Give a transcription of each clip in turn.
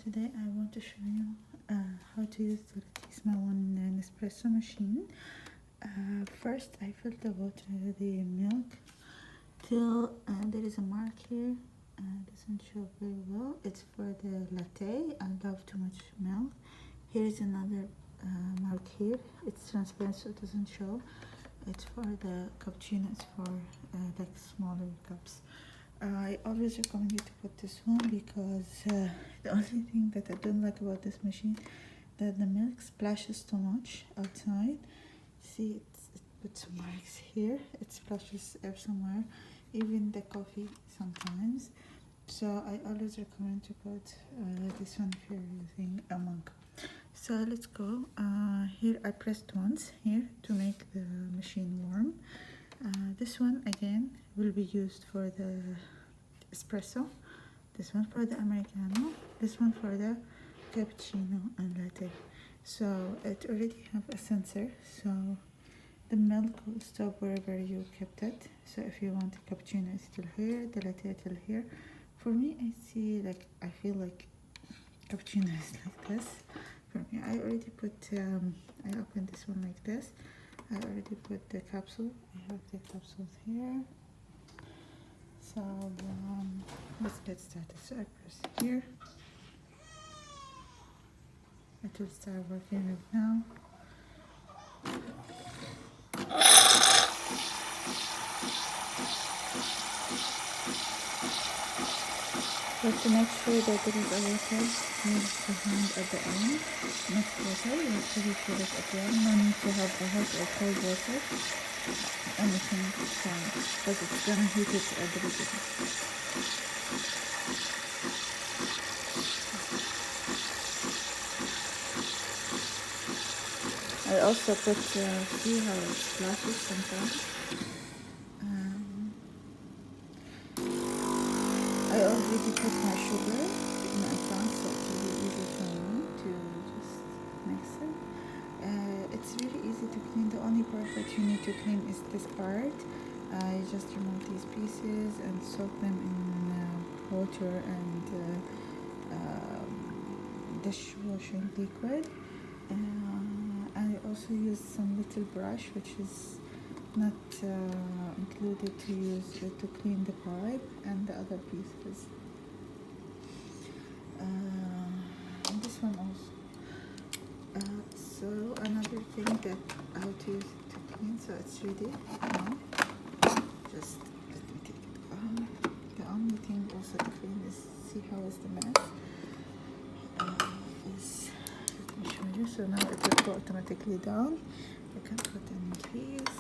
today I want to show you how to use the Lattissima nespresso machine. First I fill the milk till there is a mark here. Doesn't show very well. It's for the latte. I love too much milk. Here is another mark here. It's transparent so it doesn't show. It's for the cappuccino. It's for like smaller cups. I always recommend you to put this one because the only thing that I don't like about this machine that the milk splashes too much outside. See, it puts marks here. It splashes somewhere, even the coffee sometimes. So I always recommend to put this one if you're using a mug. So let's go. Here I pressed once here to make the machine warm. This one again will be used for the espresso, this one for the americano, this one for the cappuccino and latte. So it already have a sensor, so the milk will stop wherever you kept it. So if you want the cappuccino it's still here, the latte still here. For me, I feel like cappuccino is like this. For me, I already put I opened this one like this. I already put the capsule. I have the capsules here. So let's get started. So I press here. It will start working right now. But to make sure that there is a water, you have to hand at the end. Not water, you have to refill it at the end. No need to have a hot or cold water. Anything is fine, because it's gonna heat it at the beginning. I also put, see how it splashes sometimes. I already put my sugar in advance, so it's really easy for me to just mix it. It's really easy to clean. The only part that you need to clean is this part. You just remove these pieces and soak them in water and dishwashing liquid. I also use some little brush which is not included to use to clean the pipe and the other pieces. And this one also. So another thing that how to use it to clean, so it's ready now. Just let me take it out. The only thing also to clean is, see how is the mess. Let me show you. So now it will go automatically down. You can put in these.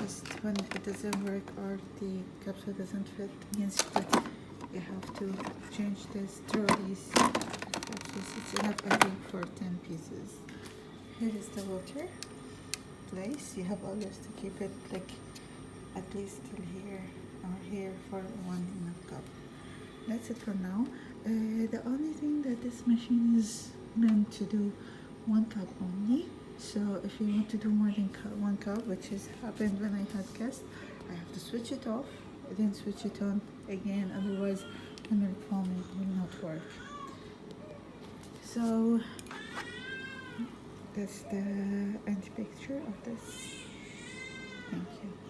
Just when it doesn't work or the capsule doesn't fit, means that you have to change this, throw these capsules. It's enough, I think, for 10 pieces. Here is the water place. You have always to keep it like at least till here or here for one enough cup. That's it for now. The only thing that this machine is meant to do, 1 cup only. So if you want to do more than 1 cup, which has happened when I had guests, I have to switch it off, then switch it on again, otherwise the milk foaming will not work. So that's the end picture of this. Thank you.